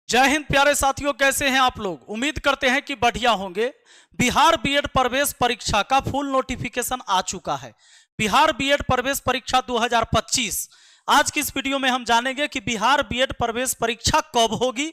जय हिंद प्यारे साथियों, कैसे हैं आप लोग। उम्मीद करते हैं कि बढ़िया होंगे। बिहार बीएड प्रवेश परीक्षा का फुल नोटिफिकेशन आ चुका है। बिहार बीएड प्रवेश परीक्षा 2025। आज की इस वीडियो में हम जानेंगे कि बिहार बीएड प्रवेश परीक्षा कब होगी,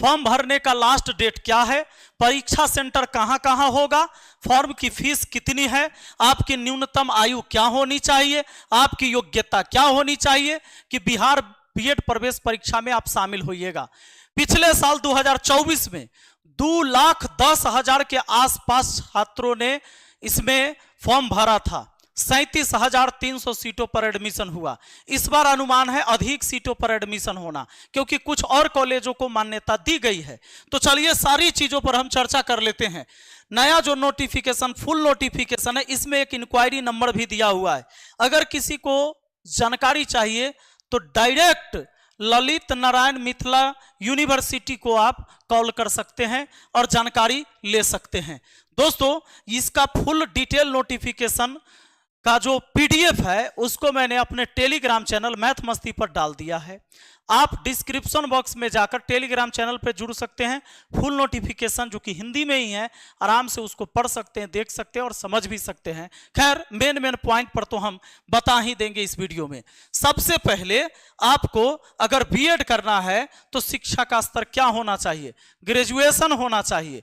फॉर्म भरने का लास्ट डेट क्या है, परीक्षा सेंटर कहां कहां होगा, फॉर्म की फीस कितनी है, आपकी न्यूनतम आयु क्या होनी चाहिए, आपकी योग्यता क्या होनी चाहिए कि बिहार बीएड प्रवेश परीक्षा में आप शामिल होइएगा। पिछले साल 2024 में 2,10,000 के आसपास छात्रों ने इसमें फॉर्म भरा था। 37,300 सीटों पर एडमिशन हुआ। इस बार अनुमान है अधिक सीटों पर एडमिशन होना, क्योंकि कुछ और कॉलेजों को मान्यता दी गई है। तो चलिए सारी चीजों पर हम चर्चा कर लेते हैं। नया जो नोटिफिकेशन फुल नोटिफिकेशन है, इसमें एक इंक्वायरी नंबर भी दिया हुआ है। अगर किसी को जानकारी चाहिए तो डायरेक्ट ललित नारायण मिथिला यूनिवर्सिटी को आप कॉल कर सकते हैं और जानकारी ले सकते हैं। दोस्तों, इसका फुल डिटेल नोटिफिकेशन का जो पीडीएफ है उसको मैंने अपने टेलीग्राम चैनल मैथ मस्ती पर डाल दिया है। आप डिस्क्रिप्शन बॉक्स में जाकर टेलीग्राम चैनल पर जुड़ सकते हैं। फुल नोटिफिकेशन जो कि हिंदी में ही है, आराम से उसको पढ़ सकते हैं, देख सकते हैं और समझ भी सकते हैं। खैर, मेन पॉइंट पर तो हम बता ही देंगे इस वीडियो में। सबसे पहले आपको अगर बीएड करना है तो शिक्षा का स्तर क्या होना चाहिए? ग्रेजुएशन होना चाहिए।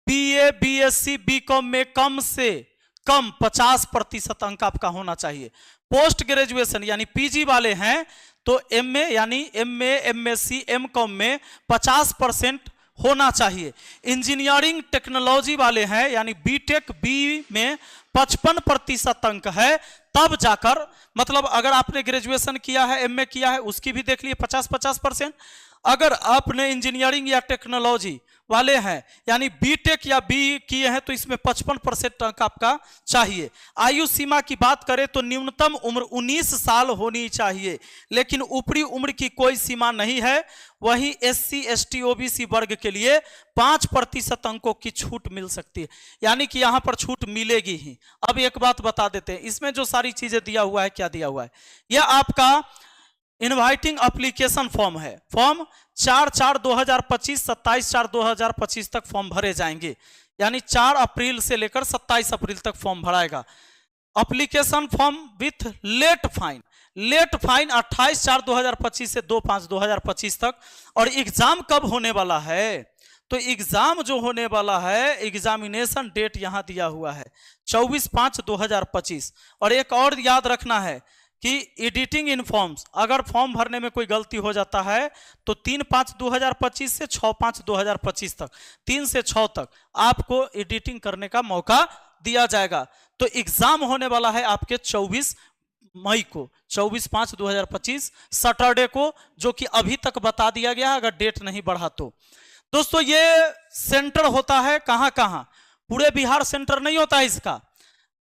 बीए, बीएससी, बीकॉम में कम से कम 50% अंक आपका होना चाहिए। पोस्ट ग्रेजुएशन यानी पीजी वाले हैं तो एमए यानी एमए, एमएससी, एमकॉम में 50% होना चाहिए। इंजीनियरिंग टेक्नोलॉजी वाले हैं यानी बीटेक बी में 55% अंक है, तब जाकर मतलब अगर आपने ग्रेजुएशन किया है, एमए किया है, उसकी भी देख लिए 50-50%। अगर आपने इंजीनियरिंग या टेक्नोलॉजी वाले हैं यानी बीटेक या बी किए हैं तो इसमें 55% अंक आपका चाहिए। आयु सीमा की बात करें तो न्यूनतम उम्र 19 साल होनी चाहिए, लेकिन ऊपरी उम्र की कोई सीमा नहीं है। वहीं एससी, एसटी, ओबीसी वर्ग के लिए 5% अंकों की छूट मिल सकती है, यानी कि यहां पर छूट मिलेगी ही। अब एक बात बता देते हैं, इसमें जो सारी चीजें दिया हुआ है, क्या दिया हुआ है, यह आपका इनवाइटिंग एप्लीकेशन फॉर्म है। फॉर्म 4/4/2025, 27/4/2025 तक फॉर्म भरे जाएंगे, यानी 4 अप्रैल से लेकर 27 अप्रैल तक फॉर्म भराएगा। Application form with late fine 28/4/2025 से 2/5/2025 तक। और एग्जाम कब होने वाला है? तो एग्जाम जो होने वाला है, एग्जामिनेशन डेट यहां दिया हुआ है 24/5/2025। और एक और याद रखना है कि एडिटिंग इन फॉर्म्स, अगर फॉर्म भरने में कोई गलती हो जाता है तो 3/5/2025 से 6/5/2025 तक, 3 से 6 तक आपको एडिटिंग करने का मौका दिया जाएगा। तो एग्जाम होने वाला है आपके 24 मई को, 24/5/2025 सैटरडे को, जो कि अभी तक बता दिया गया है, अगर डेट नहीं बढ़ा तो। दोस्तों, ये सेंटर होता है कहां कहां? पूरे बिहार सेंटर नहीं होता है इसका।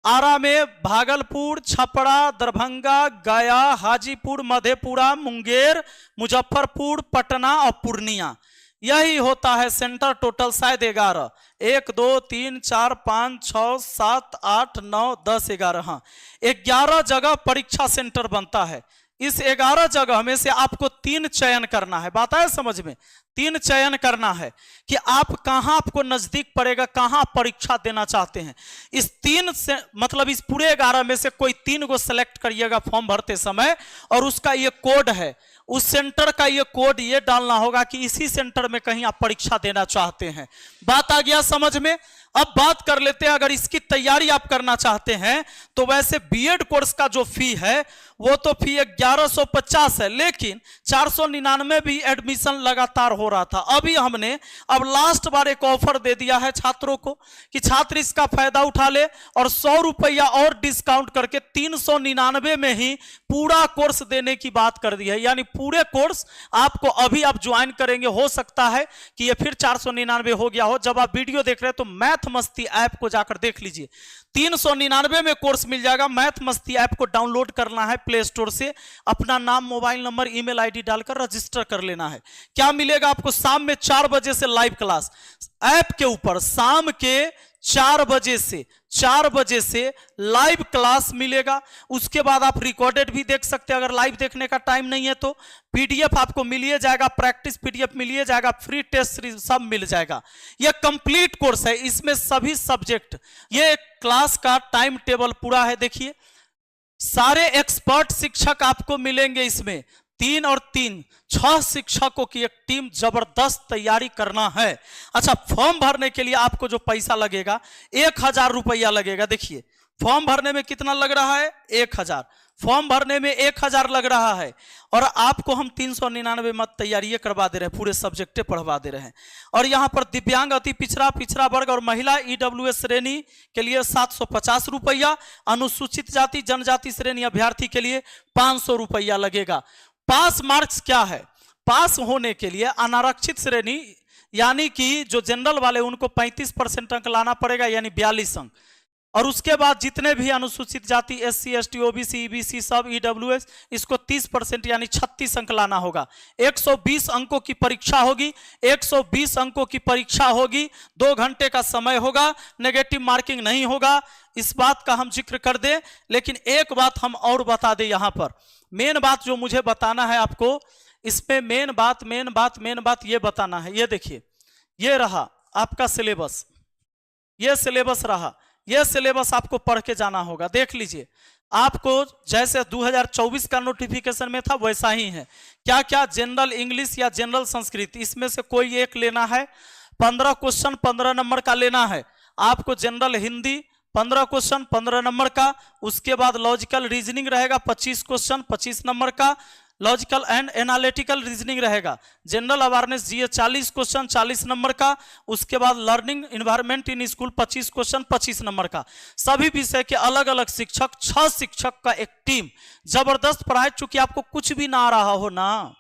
आरा में, भागलपुर, छपरा, दरभंगा, गया, हाजीपुर, मधेपुरा, मुंगेर, मुजफ्फरपुर, पटना और पूर्णिया, यही होता है सेंटर। टोटल शायद 11, 1 2 3 4 5 6 7 8 9 10 11, हाँ 11 जगह परीक्षा सेंटर बनता है। इस 11 जगह में से आपको 3 चयन करना है। बात है समझ में? 3 चयन करना है कि आप कहां आपको नजदीक पड़ेगा, कहां परीक्षा देना चाहते हैं। इस 3 से मतलब इस पूरे 11 में से कोई 3 को सेलेक्ट करिएगा फॉर्म भरते समय, और उसका ये कोड है, उस सेंटर का ये कोड ये डालना होगा कि इसी सेंटर में कहीं आप परीक्षा देना चाहते हैं। बात आ गया समझ में? अब बात कर लेते हैं, अगर इसकी तैयारी आप करना चाहते हैं तो वैसे बीएड कोर्स का जो फी है वो तो फी 1150 है, लेकिन 499 भी एडमिशन लगातार हो रहा था। अभी हमने अब लास्ट बार एक ऑफर दे दिया है छात्रों को कि छात्र इसका फायदा उठा ले और 100 रुपया और डिस्काउंट करके 399 में ही पूरा कोर्स देने की बात कर दी है। यानी पूरे कोर्स आपको अभी आप ज्वाइन करेंगे, हो सकता है कि ये फिर 499 हो गया हो। जब आप वीडियो देख रहे हैं तो मैथ मस्ती ऐप को जाकर देख लीजिए, 399 में कोर्स मिल जाएगा। मैथ मस्ती ऐप को डाउनलोड करना है प्ले स्टोर से, अपना नाम, मोबाइल नंबर, ईमेल आईडी डालकर रजिस्टर कर लेना है। क्या मिलेगा आपको? शाम में 4 बजे से लाइव क्लास ऐप के ऊपर, शाम के 4 बजे से 4 बजे से लाइव क्लास मिलेगा। उसके बाद आप रिकॉर्डेड भी देख सकते हैं, अगर लाइव देखने का टाइम नहीं है तो पीडीएफ आपको मिलिए जाएगा, प्रैक्टिस पीडीएफ मिलिए जाएगा, फ्री टेस्ट सीरीज सब मिल जाएगा। यह कंप्लीट कोर्स है, इसमें सभी सब्जेक्ट, ये क्लास का टाइम टेबल पूरा है। देखिए सारे एक्सपर्ट शिक्षक आपको मिलेंगे इसमें, 3 और 3 6 शिक्षकों की एक टीम, जबरदस्त तैयारी करना है। अच्छा, फॉर्म भरने के लिए आपको जो पैसा लगेगा 1000 रुपया लगेगा। देखिए फॉर्म भरने में कितना लग रहा है, 1000। फॉर्म भरने में 1000 लग रहा है और आपको हम 399 मत तैयारी करवा दे रहे हैं, पूरे सब्जेक्टे पढ़वा दे रहे हैं। और यहाँ पर दिव्यांग, अति पिछड़ा, पिछड़ा वर्ग और महिला ईडब्ल्यूएस श्रेणी के लिए 750 रुपया, अनुसूचित जाति जनजाति श्रेणी अभ्यर्थी के लिए 500 रुपया लगेगा। पास मार्क्स क्या है, पास होने के लिए अनारक्षित श्रेणी यानी कि जो जनरल वाले उनको 35% अंक लाना पड़ेगा, यानी 42 अंक। और उसके बाद जितने भी अनुसूचित जाति SC ST OBC EBC सब EWS, इसको 30% यानी 36 अंक लाना होगा। 120 अंकों की परीक्षा होगी, 120 अंकों की परीक्षा होगी, 2 घंटे का समय होगा, नेगेटिव मार्किंग नहीं होगा। इस बात का हम जिक्र कर दें, लेकिन एक बात हम और बता दें, यहाँ पर मेन बात जो मुझे बताना है आपको, इसमें मेन बात ये बताना है। ये देखिए, ये रहा आपका सिलेबस, ये सिलेबस रहा, यह सिलेबस आपको पढ़ के जाना होगा। देख लीजिए, आपको जैसे 2024 का नोटिफिकेशन में था वैसा ही है। क्या क्या, जनरल इंग्लिश या जनरल संस्कृत, इसमें से कोई एक लेना है। 15 क्वेश्चन 15 नंबर का लेना है आपको। जनरल हिंदी 15 क्वेश्चन 15 नंबर का। उसके बाद लॉजिकल रीजनिंग रहेगा 25 क्वेश्चन 25 नंबर का। लॉजिकल एंड एनालिटिकल रीजनिंग रहेगा। जनरल अवेयरनेस जीए 40 क्वेश्चन 40 नंबर का। उसके बाद learning environment in school 25 question 25 number का। सभी विषय के अलग अलग शिक्षक, 6 शिक्षक का एक टीम, जबरदस्त पढ़ाई। चूंकि आपको कुछ भी ना आ रहा हो ना,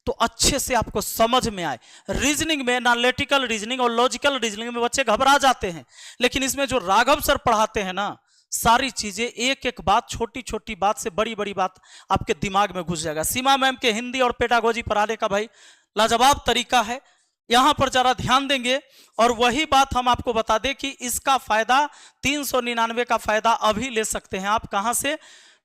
तो अच्छे से आपको समझ में आए। रीजनिंग में, एनालिटिकल रीजनिंग और लॉजिकल रीजनिंग में बच्चे घबरा जाते हैं, लेकिन इसमें जो राघव सर पढ़ाते हैं ना, सारी चीजें एक एक बात, छोटी छोटी बात से बड़ी बड़ी बात आपके दिमाग में घुस जाएगा। सीमा मैम के हिंदी और पेडागोजी पढ़ाने का भाई लाजवाब तरीका है, यहां पर जरा ध्यान देंगे। और वही बात हम आपको बता दें कि इसका फायदा 399 का फायदा अभी ले सकते हैं आप। कहां से?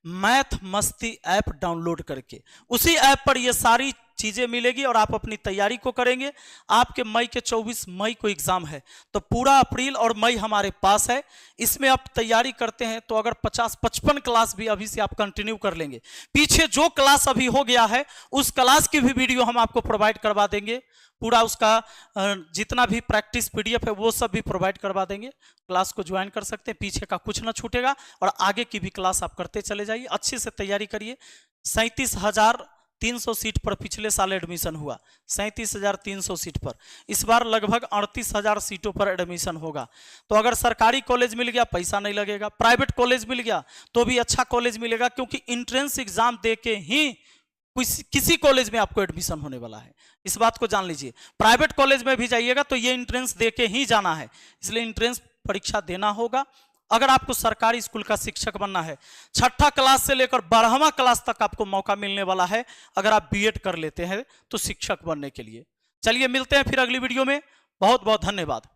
मैथ मस्ती ऐप डाउनलोड करके। उसी ऐप पर ये सारी चीजें मिलेगी और आप अपनी तैयारी को करेंगे। आपके मई के 24 मई को एग्जाम है, तो पूरा अप्रैल और मई हमारे पास है। इसमें आप तैयारी करते हैं तो अगर 50-55 क्लास भी अभी से आप कंटिन्यू कर लेंगे, पीछे जो क्लास अभी हो गया है उस क्लास की भी वीडियो हम आपको प्रोवाइड करवा देंगे। पूरा उसका जितना भी प्रैक्टिस पीडीएफ है वो सब भी प्रोवाइड करवा देंगे। क्लास को ज्वाइन कर सकते हैं, पीछे का कुछ ना छूटेगा और आगे की भी क्लास आप करते चले जाइए। अच्छे से तैयारी करिए। 37,300 सीट पर पिछले साल एडमिशन हुआ, 37,300 सीट पर। इस बार लगभग 38,000 सीटों पर एडमिशन होगा। तो अगर सरकारी कॉलेज मिल गया पैसा नहीं लगेगा, प्राइवेट कॉलेज मिल गया तो भी अच्छा कॉलेज मिलेगा, क्योंकि इंट्रेंस एग्जाम दे के ही किसी कॉलेज में आपको एडमिशन होने वाला है। इस बात को जान लीजिए। प्राइवेट कॉलेज में भी जाइएगा तो ये इंट्रेंस दे के ही जाना है, इसलिए इंट्रेंस परीक्षा देना होगा। अगर आपको सरकारी स्कूल का शिक्षक बनना है, 6ठा क्लास से लेकर 12वां क्लास तक आपको मौका मिलने वाला है अगर आप बीएड कर लेते हैं तो शिक्षक बनने के लिए। चलिए मिलते हैं फिर अगली वीडियो में। बहुत बहुत धन्यवाद।